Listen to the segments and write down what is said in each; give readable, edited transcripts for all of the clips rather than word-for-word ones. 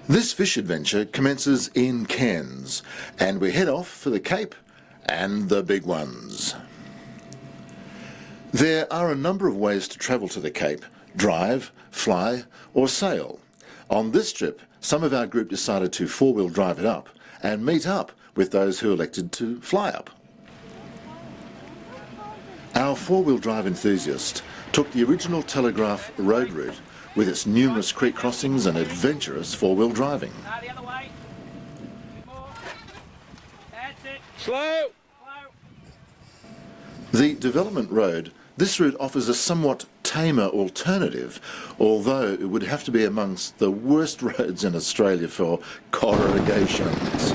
This fish adventure commences in Cairns, and we head off for the Cape and the big ones. There are a number of ways to travel to the Cape: drive, fly or sail. On this trip, some of our group decided to four-wheel drive it up and meet up with those who elected to fly up. Our four-wheel drive enthusiast took the original Telegraph road route with its numerous creek crossings and adventurous four-wheel driving. The other way. More. That's it. Slow! The development road, this route offers a somewhat tamer alternative, although it would have to be amongst the worst roads in Australia for corrugations.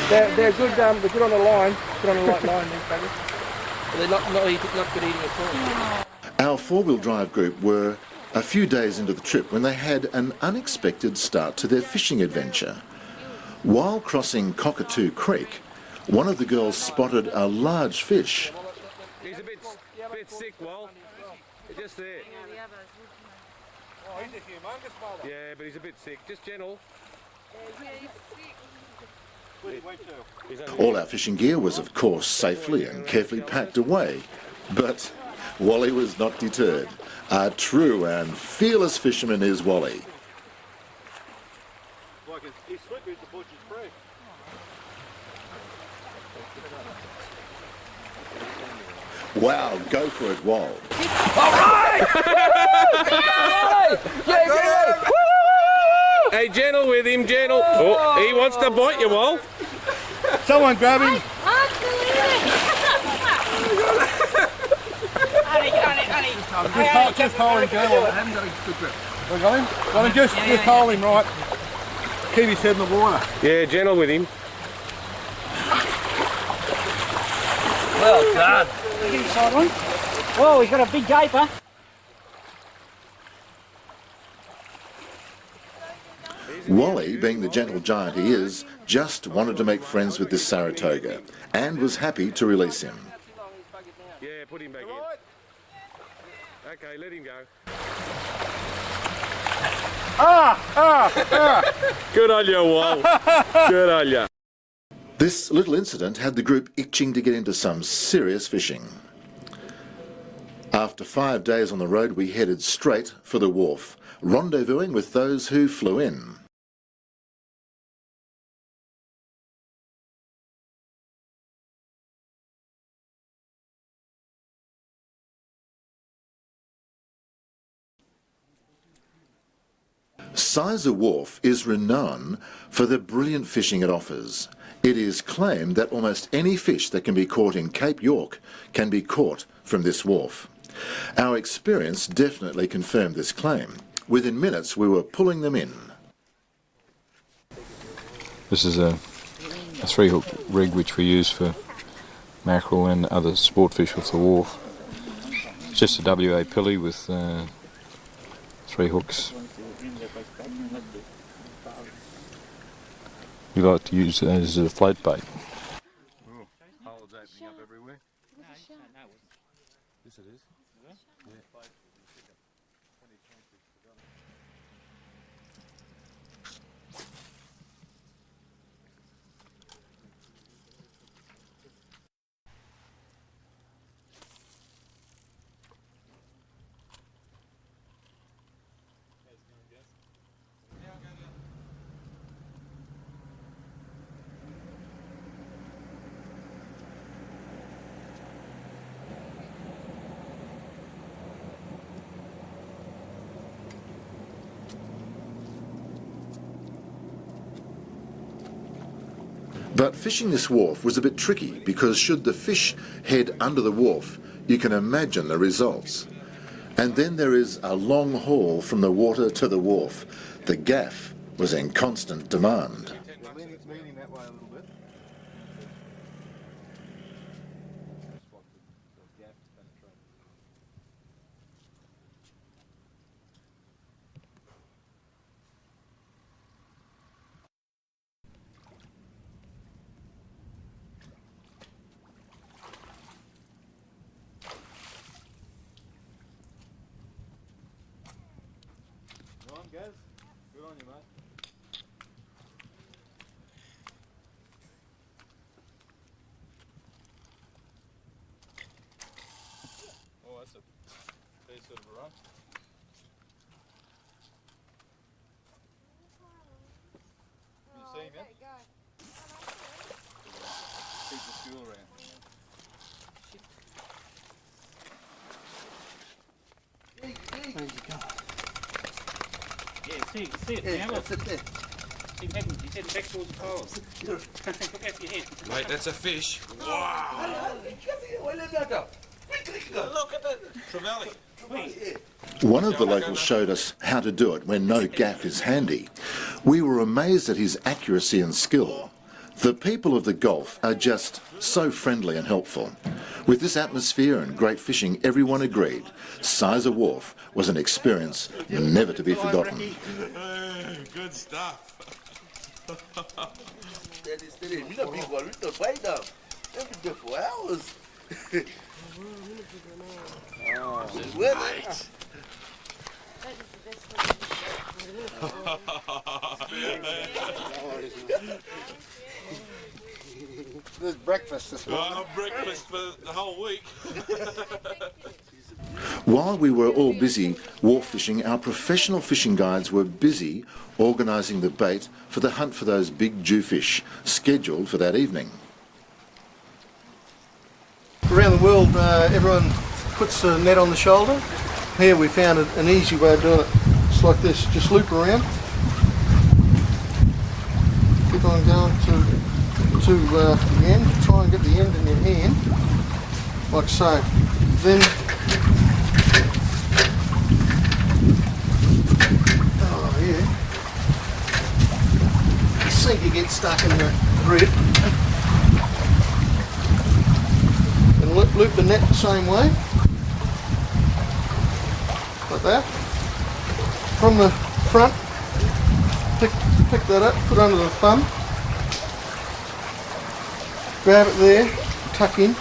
They're good. They're good on the line. Good on the light line. These buggers. But they're not good eating at all. Our four-wheel drive group were a few days into the trip when they had an unexpected start to their fishing adventure. While crossing Cockatoo Creek, one of the girls spotted a large fish. He's a bit sick, Wal. Just there. Oh, he's a humongous fella. Yeah, but he's a bit sick. Just gentle. All our fishing gear was, of course, safely and carefully packed away, but Wally was not deterred. A true and fearless fisherman is Wally. He's slippery as the bush is free. Wow, go for it, Wal. Hey, gentle with him, gentle. Oh, he wants to bite you, Wal. Someone grab him. Just hold him, girl. I haven't got a good grip. We got him? Got him, just hold him right. Keep his head in the water. Yeah, gentle with him. Well done. Get inside one. Whoa, he's got a big gaper. Wally, being the gentle giant he is, just wanted to make friends with this Saratoga and was happy to release him. Yeah, put him back in. Okay, let him go. Good on you, Wal. Good on you. This little incident had the group itching to get into some serious fishing. After 5 days on the road, we headed straight for the wharf, rendezvousing with those who flew in. Sizer Wharf is renowned for the brilliant fishing it offers. It is claimed that almost any fish that can be caught in Cape York can be caught from this wharf. Our experience definitely confirmed this claim. Within minutes we were pulling them in. This is a three-hook rig which we use for mackerel and other sport fish off the wharf. It's just a WA pilly with 3 hooks. We like to use it as a float bait. Holes opening up everywhere. Yes, it is. But fishing this wharf was a bit tricky because should the fish head under the wharf, you can imagine the results. And then there is a long haul from the water to the wharf. The gaff was in constant demand. Leaning that way a little bit. Gaz. Good on you, mate. Oh, that's a fair sort of a run. You see him yet? Keep the fuel around. Yeah, see it now. Look. He's heading back towards the pole. Look out your head. Mate, that's a fish. Wow! Look at that. Trevally. One of the locals showed us how to do it when no gaff is handy. We were amazed at his accuracy and skill. The people of the Gulf are just so friendly and helpful. With this atmosphere and great fishing, everyone agreed Sizer Wharf was an experience never to be forgotten. Good stuff. He's a big one. We don't bite now. They've been there for hours. Mate. There's breakfast this morning. Oh, breakfast for the whole week. While we were all busy wharf fishing, our professional fishing guides were busy organising the bait for the hunt for those big jewfish, scheduled for that evening. Around the world, everyone puts a net on the shoulder. Here we found an easy way of doing it. It's like this, just loop around. Keep on going to the end. Try and get the end in your hand, like so. Then, oh yeah, the sinker gets stuck in the grip. And loop the net the same way, like that. From the front, pick that up, put under the thumb, grab it there, tuck in a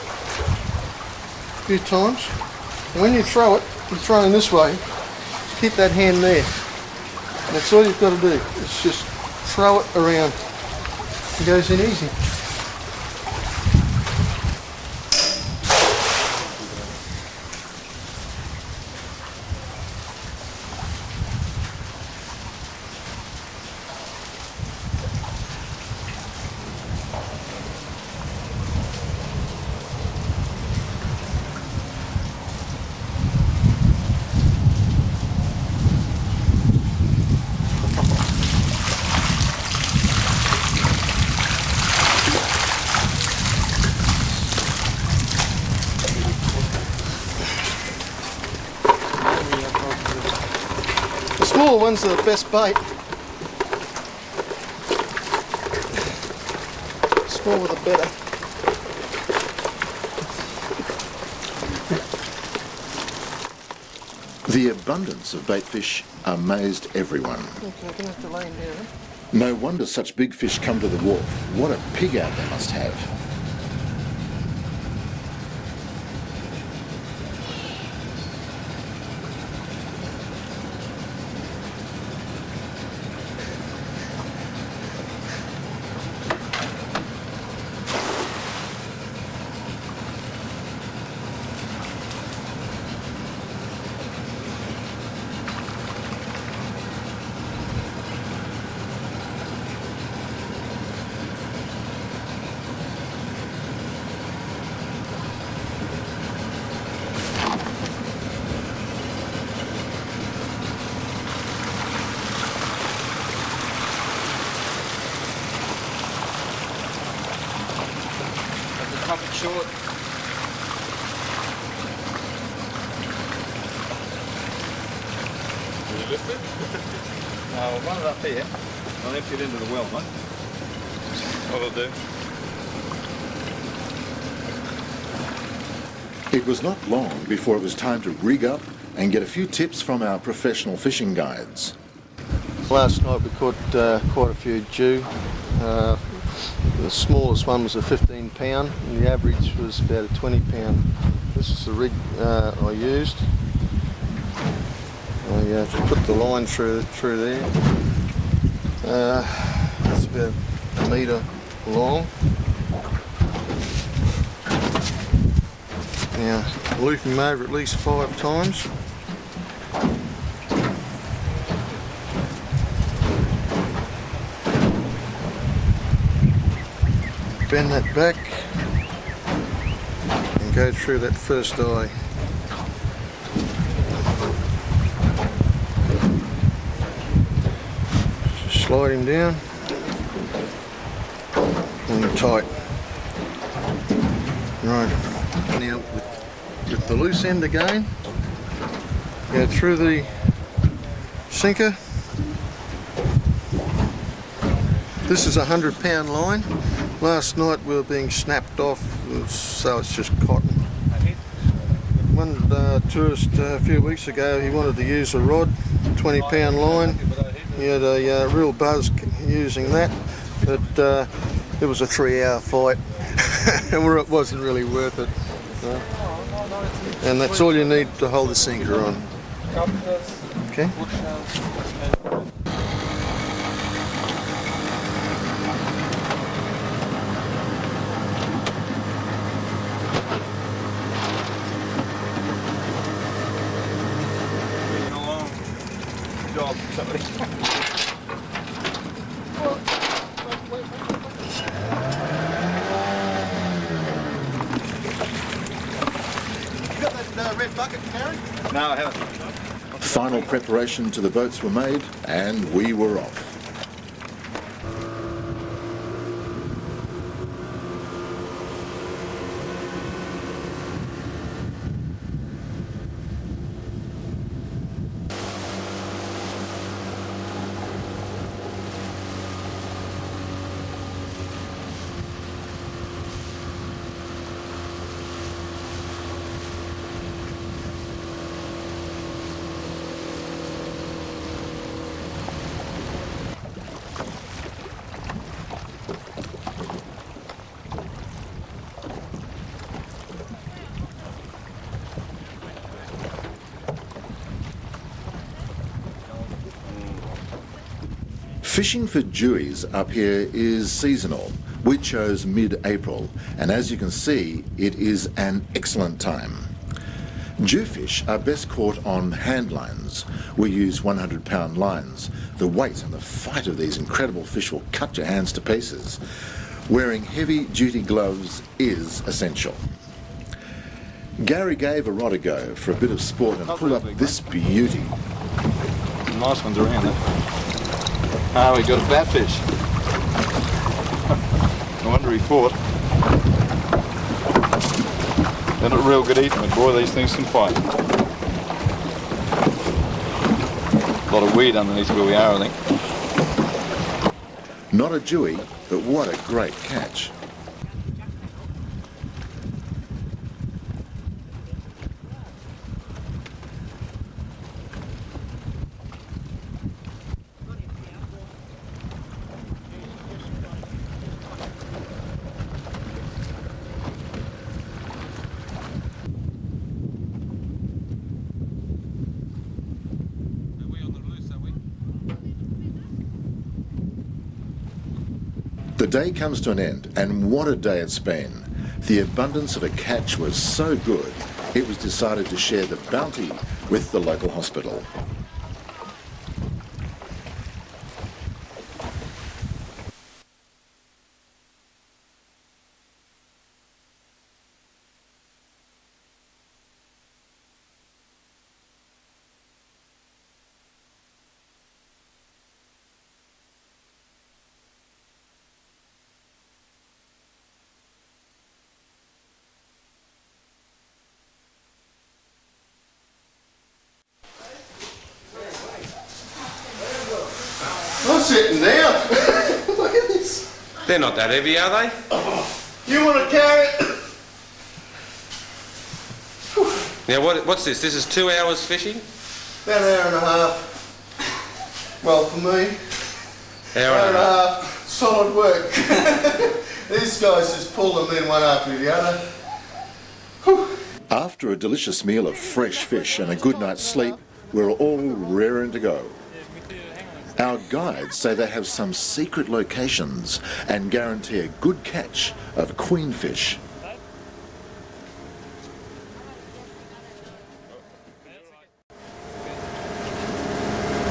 few times. And when you throw it, you're throwing this way, keep that hand there. And that's all you've got to do, is just throw it around. It goes in easy. The small ones are the best bait. The smaller the better. The abundance of bait fish amazed everyone. Okay, I'm going to have to lay him down. No wonder such big fish come to the wharf. What a pig out they must have. Pop it short. Will you lift it? I'll run it up here. I'll empty it into the well, mate. What'll do? It was not long before it was time to rig up and get a few tips from our professional fishing guides. Last night we caught quite a few jew. The smallest one was a 15 pound and the average was about a 20 pound. This is the rig I used, I just put the line through there. It's about a metre long. Now loop him over at least 5 times. Bend that back and go through that first eye. Just slide him down and tight. Right, now with the loose end again, go through the sinker. This is a 100-pound line. Last night we were being snapped off, so it's just cotton. One tourist a few weeks ago, he wanted to use a rod, 20-pound line. He had a real buzz using that, but it was a 3-hour fight, and it wasn't really worth it. So. And that's all you need to hold the sinker on. Okay. No, I haven't. Final preparation to the boats were made, and we were off. Fishing for dewies up here is seasonal. We chose mid-April, and as you can see, it is an excellent time. Jewfish are best caught on hand lines. We use 100-pound lines. The weight and the fight of these incredible fish will cut your hands to pieces. Wearing heavy-duty gloves is essential. Gary gave a rod a go for a bit of sport and pulled up this beauty. Nice ones around there. Oh, we got a batfish. No wonder he fought. They're not real good eating, but boy, these things can fight. A lot of weed underneath where we are, I think. Not a dewie, but what a great catch. The day comes to an end, and what a day it's been. The abundance of a catch was so good, it was decided to share the bounty with the local hospital. I'm sitting down. Look at this. They're not that heavy, are they? You want to carry it? Now, what's this? This is 2 hours fishing? About an hour and a half. Well, for me, Hour and a half. half. Solid work. These guys just pull them in one after the other. Whew. After a delicious meal of fresh fish and a good night's sleep, we're all raring to go. Our guides say they have some secret locations and guarantee a good catch of queenfish.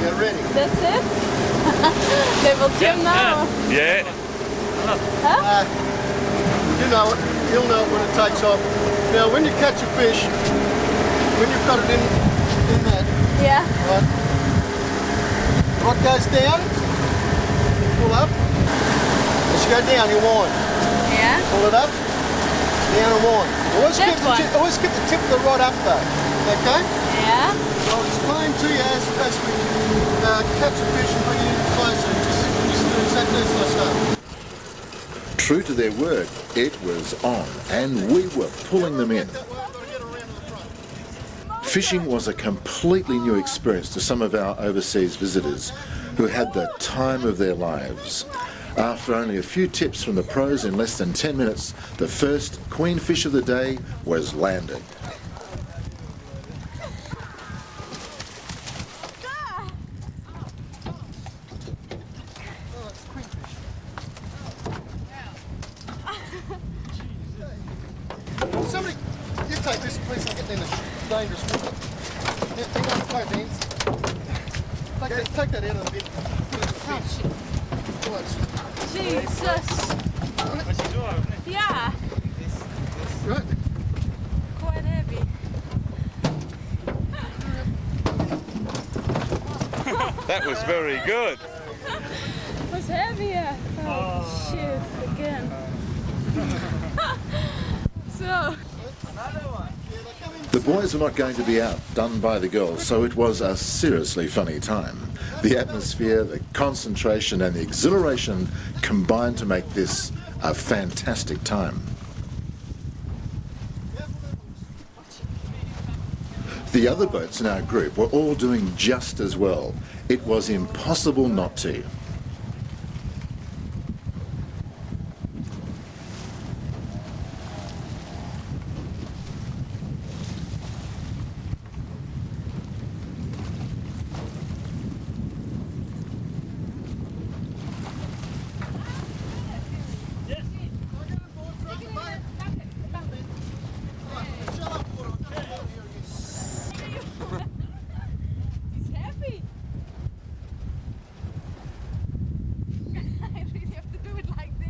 You're ready. That's it? Level 2 now. Yeah. You know it. You'll know it when it takes off. Now, when you catch a fish, when you've got it in that, Yeah. right, rod goes down, pull up. As you go down, you wind. Yeah. Pull it up, down and wind. Always keep the tip of the rod up though, okay? Yeah. So I'll explain to you as we catch a fish and bring it in closer. Just do exactly as I say. True to their word, it was on and we were pulling them in. Fishing was a completely new experience to some of our overseas visitors who had the time of their lives. After only a few tips from the pros in less than 10 minutes, the first queen fish of the day was landed. Somebody, you take this, please. I'll get in this dangerous water. Hang on, both hands. Take that out of the bit. Jesus. Yeah. Right. Quite heavy. That was very good. Was heavier. Oh, shit. Again. So. The boys were not going to be outdone by the girls, so it was a seriously funny time. The atmosphere, the concentration and the exhilaration combined to make this a fantastic time. The other boats in our group were all doing just as well. It was impossible not to. It's heavy. I really have to do it like this.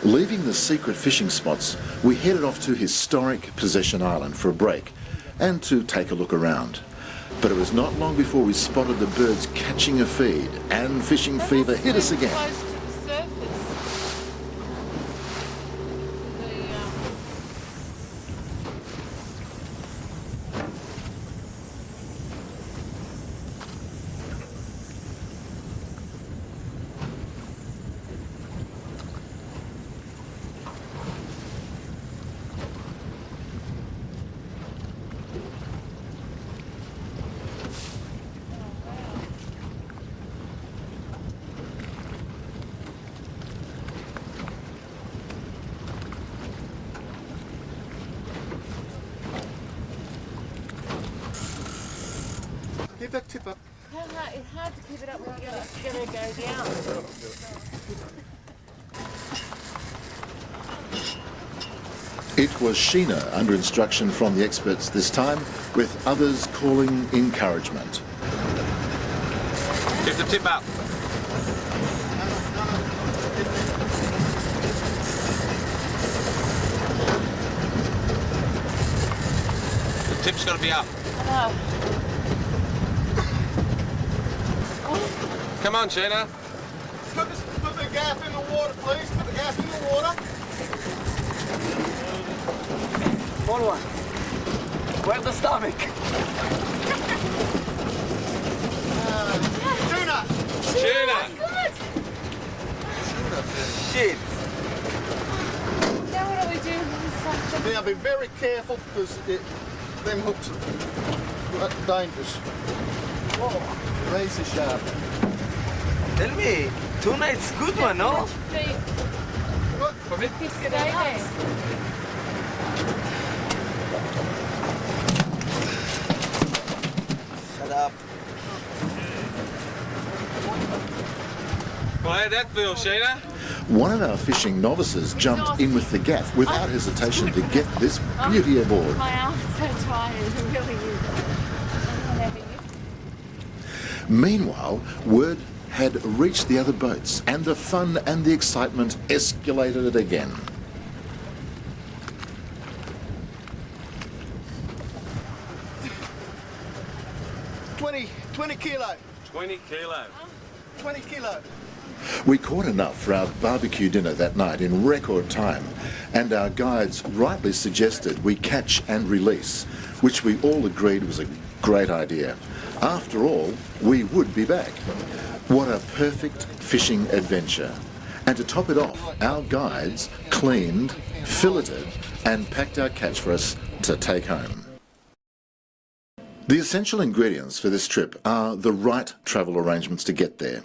Leaving the secret fishing spots, we headed off to historic Possession Island for a break and to take a look around. But it was not long before we spotted the birds catching a feed and fishing fever hit us again. Close to the surface. Keep that tip up. It's hard to keep it up when you're going to go down. It was Sheena under instruction from the experts this time, with others calling encouragement. Keep the tip up. The tip's got to be up. Come on, Sheena. Put the gaff in the water, please. Put the gaff in the water. Follow one. Wet the stomach. Tuna! Sheena. Shit. Now what do we do? Now be very careful because them hooks are dangerous. Razor sharp. Tell me, tuna is good one, no? Stay there. Shut up. Well, how'd that feel, Sheena? One of our fishing novices jumped in with the gaff without hesitation to get this beauty aboard. My arm's so tired, it really is. I'm not having it. Meanwhile, word had reached the other boats, and the fun and the excitement escalated again. $20 kilo. 20 kilo. 20 kilo. We caught enough for our barbecue dinner that night in record time, and our guides rightly suggested we catch and release, which we all agreed was a great idea. After all, we would be back. What a perfect fishing adventure. And to top it off, our guides cleaned, filleted, and packed our catch for us to take home. The essential ingredients for this trip are the right travel arrangements to get there,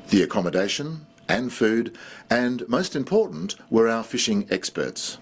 the accommodation and food, and most important were our fishing experts.